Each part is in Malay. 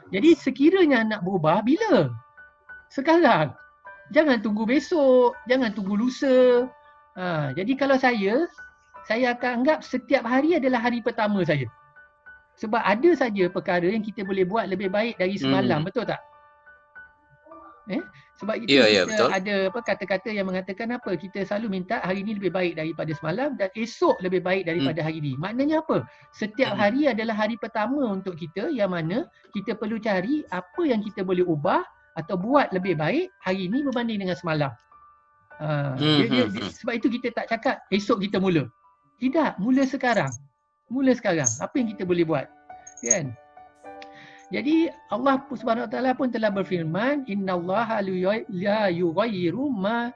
Jadi sekiranya nak berubah, bila? Sekarang. Jangan tunggu besok, jangan tunggu lusa. Jadi kalau saya akan anggap setiap hari adalah hari pertama saya. Sebab ada saja perkara yang kita boleh buat lebih baik dari semalam, betul tak? Sebab itu kita betul. ada kata-kata yang mengatakan apa? Kita selalu minta hari ini lebih baik daripada semalam dan esok lebih baik daripada hari ini. Maknanya apa? Setiap hari adalah hari pertama untuk kita yang mana kita perlu cari apa yang kita boleh ubah atau buat lebih baik hari ini berbanding dengan semalam. Sebab itu kita tak cakap esok kita mula. Tidak, mula sekarang. Mula sekarang. Apa yang kita boleh buat? Kan? Jadi Allah Subhanahu Wa Taala pun telah berfirman, innallaha la yughayyiru ma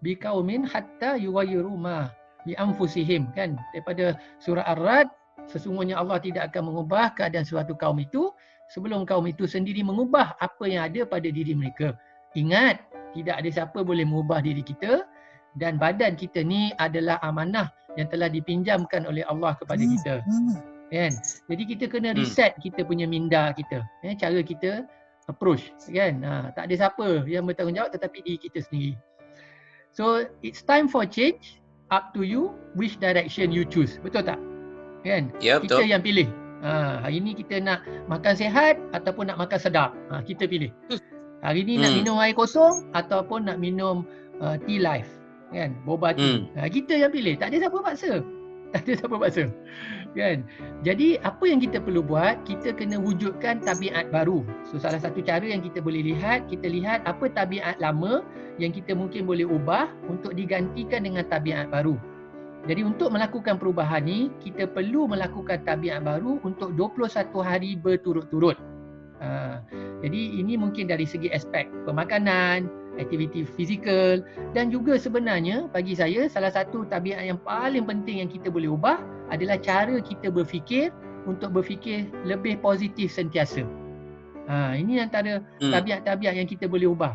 biqaumin hatta yughayyiru ma bi anfusihim, kan? Daripada surah Ar-Ra'd, sesungguhnya Allah tidak akan mengubah keadaan suatu kaum itu sebelum kaum itu sendiri mengubah apa yang ada pada diri mereka. Ingat, tidak ada siapa boleh mengubah diri kita dan badan kita ni adalah amanah yang telah dipinjamkan oleh Allah kepada kita. Kan? Jadi kita kena reset kita punya minda kita, cara kita approach, kan? Tak ada siapa yang bertanggungjawab tetapi diri kita sendiri. So it's time for change, up to you which direction you choose. Betul tak? Kan? Ya, betul. Kita yang pilih. Hari ni kita nak makan sihat ataupun nak makan sedap. Kita pilih. Hari ni nak minum air kosong ataupun nak minum tea life, kan? Boba tea. Kita yang pilih. Tak ada siapa paksa. Tak ada siapa paksa. Kan? Jadi apa yang kita perlu buat, kita kena wujudkan tabiat baru. So salah satu cara yang kita boleh lihat, kita lihat apa tabiat lama yang kita mungkin boleh ubah untuk digantikan dengan tabiat baru. Jadi untuk melakukan perubahan ni, kita perlu melakukan tabiat baru untuk 21 hari berturut-turut. Jadi ini mungkin dari segi aspek pemakanan, aktiviti fizikal, dan juga sebenarnya bagi saya salah satu tabiat yang paling penting yang kita boleh ubah adalah cara kita berfikir untuk berfikir lebih positif sentiasa. Ini antara tabiat-tabiat yang kita boleh ubah.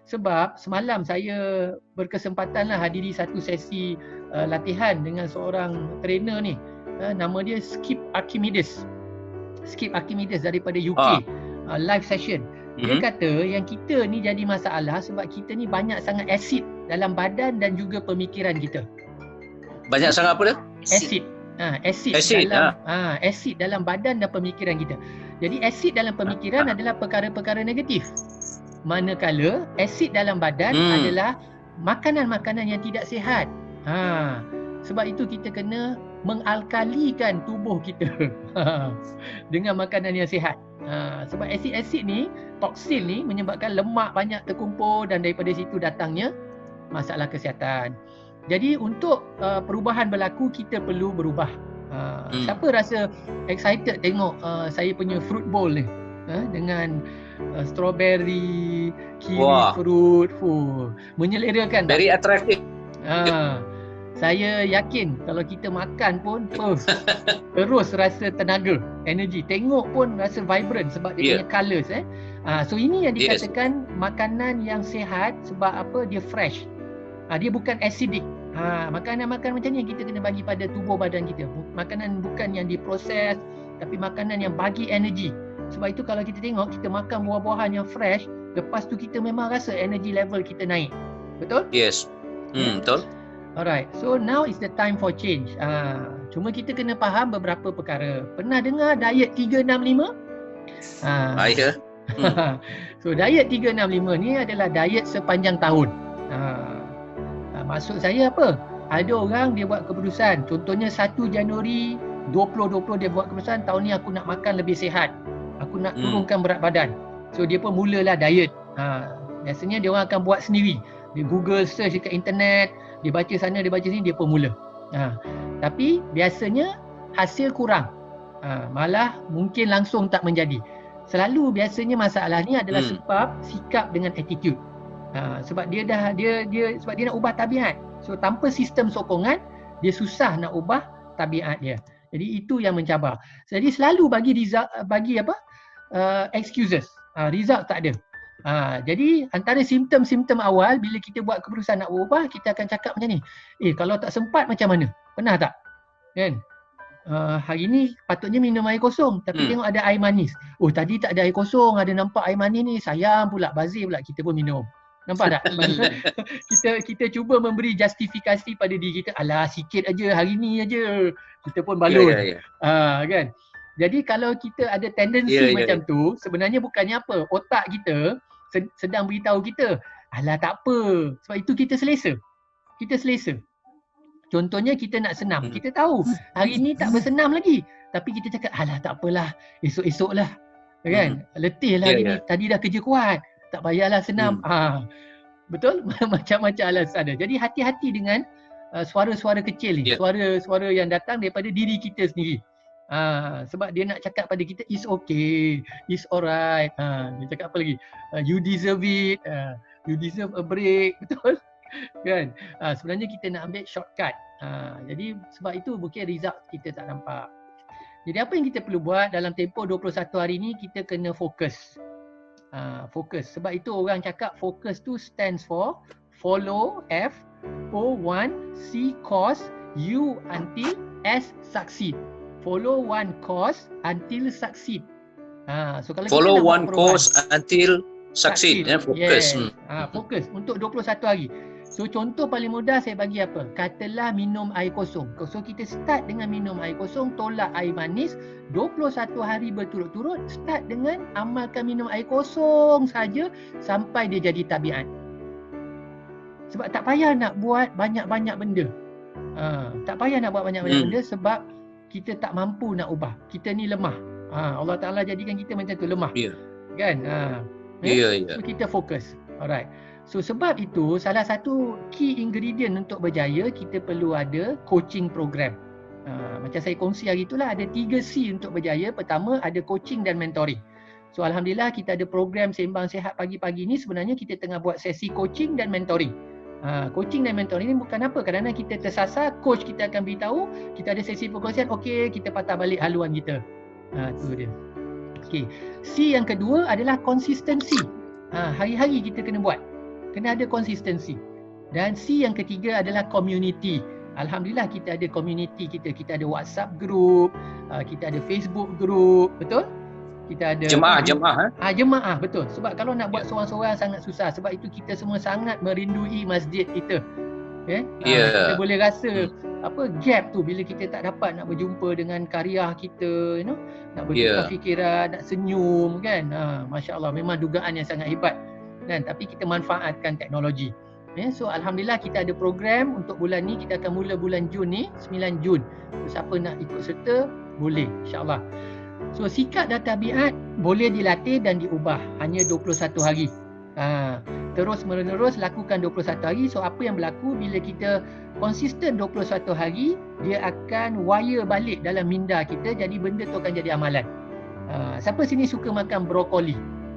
Sebab semalam saya berkesempatanlah hadiri satu sesi latihan dengan seorang trainer ni. Nama dia Skip Archimedes. Skip Archimedes daripada UK. Live session. Dia kata yang kita ni jadi masalah sebab kita ni banyak sangat asid dalam badan dan juga pemikiran kita. Banyak sangat apa dia? Asid. Asid dalam badan dan pemikiran kita. Jadi asid dalam pemikiran adalah perkara-perkara negatif. Manakala asid dalam badan adalah makanan-makanan yang tidak sihat. Sebab itu kita kena mengalkalikan tubuh kita dengan makanan yang sihat. Sebab asid-asid ni, toksin ni menyebabkan lemak banyak terkumpul dan daripada situ datangnya masalah kesihatan. Jadi untuk perubahan berlaku, kita perlu berubah. Siapa rasa excited tengok saya punya fruit bowl ni dengan strawberry, kiwi fruit, menyelerakan. Very attractive. Saya yakin kalau kita makan pun terus rasa tenaga, energi. Tengok pun rasa vibrant sebab dia punya colours. So ini yang dikatakan makanan yang sihat sebab apa? Dia fresh. Dia bukan acidic. Makanan-makanan macam ni yang kita kena bagi pada tubuh badan kita. Makanan bukan yang diproses tapi makanan yang bagi energi. Sebab itu kalau kita tengok kita makan buah-buahan yang fresh, lepas tu kita memang rasa energy level kita naik. Betul? Yes. Betul. Alright, so now is the time for change. Cuma kita kena faham beberapa perkara. Pernah dengar diet 365? Ya. So diet 365 ni adalah diet sepanjang tahun. Maksud saya apa? Ada orang dia buat keputusan. Contohnya 1 Januari 2020 dia buat keputusan, tahun ni aku nak makan lebih sihat. Aku nak turunkan berat badan. So dia pun mulalah diet. Biasanya dia orang akan buat sendiri. Dia Google search dekat internet, dia baca sana, dia baca sini, dia pun mula. Tapi biasanya hasil kurang. Malah mungkin langsung tak menjadi. Selalu biasanya masalah ni adalah sebab sikap dengan attitude. Sebab dia sebab dia nak ubah tabiat. So tanpa sistem sokongan, dia susah nak ubah tabiat dia. Jadi itu yang mencabar. Jadi selalu bagi excuses. Result tak ada. Jadi antara simptom-simptom awal bila kita buat keputusan nak ubah, kita akan cakap macam ni. Kalau tak sempat macam mana? Pernah tak? Kan? hari ni patutnya minum air kosong tapi tengok ada air manis. Oh tadi tak ada air kosong, ada nampak air manis ni, sayang pula, bazir pula, kita pun minum. Nampak tak? kita cuba memberi justifikasi pada diri kita, alah sikit aja, hari ni aja. Kita pun balun. Kan? Jadi kalau kita ada tendensi macam tu, sebenarnya bukannya apa, otak kita sedang beritahu kita, alah tak apa. Sebab itu kita selesa. Kita selesa. Contohnya kita nak senam, kita tahu hari ni tak bersenam lagi, tapi kita cakap alah tak apalah, esok-esok lah, kan? Letih lah hari ni, tadi dah kerja kuat, tak payahlah senam. Betul? Macam-macam alasan dia. Jadi hati-hati dengan suara-suara kecil ni, suara-suara yang datang daripada diri kita sendiri. Sebab dia nak cakap pada kita, it's okay, it's alright. Dia cakap apa lagi? You deserve it, you deserve a break. Betul? Kan? Sebenarnya kita nak ambil shortcut. Jadi sebab itu mungkin result kita tak nampak. Jadi apa yang kita perlu buat dalam tempoh 21 hari ni, kita kena fokus. Fokus. Sebab itu orang cakap fokus tu stands for follow F O 1 C cause U until S succeed. Follow one cause until succeed. So kalau follow one cause until succeed. Fokus. Fokus untuk 21 hari. So contoh paling mudah saya bagi apa? Katalah minum air kosong. So kita start dengan minum air kosong, tolak air manis, 21 hari berturut-turut, start dengan amalkan minum air kosong saja sampai dia jadi tabiat. Sebab tak payah nak buat banyak-banyak benda. Tak payah nak buat banyak-banyak benda sebab kita tak mampu nak ubah. Kita ni lemah. Allah Ta'ala jadikan kita macam tu, lemah. Kan? So kita fokus. Alright. So sebab itu salah satu key ingredient untuk berjaya, kita perlu ada coaching program. Macam saya kongsi hari itulah, ada 3 C untuk berjaya. Pertama ada coaching dan mentoring. So alhamdulillah kita ada program Sembang Sihat pagi-pagi ni, sebenarnya kita tengah buat sesi coaching dan mentoring. Coaching dan mentoring ni bukan apa, kadang-kadang kita tersasar, coach kita akan beritahu, kita ada sesi perkongsian, okey kita patah balik haluan kita. Tu dia. Okey. C yang kedua adalah konsistensi. Hari-hari kita kena buat. Kena ada konsistensi. Dan C yang ketiga adalah community. Alhamdulillah kita ada community kita. Kita ada WhatsApp group, kita ada Facebook group, betul? Kita ada jemaah, betul. Sebab kalau nak buat seorang-seorang sangat susah. Sebab itu kita semua sangat merindui masjid kita. Kita boleh rasa gap tu bila kita tak dapat nak berjumpa dengan karya kita, nak bertukar fikiran, nak senyum, kan? Masya-Allah, memang dugaan yang sangat hebat. Kan? Tapi kita manfaatkan teknologi. So alhamdulillah kita ada program untuk bulan ni. Kita akan mula bulan Jun ni, 9 Jun. So, siapa nak ikut serta boleh, insya-Allah. So sikap dan tabiat boleh dilatih dan diubah, hanya 21 hari. Terus menerus lakukan 21 hari. So apa yang berlaku bila kita konsisten 21 hari, dia akan wire balik dalam minda kita, jadi benda tu akan jadi amalan. Siapa sini suka makan brokoli?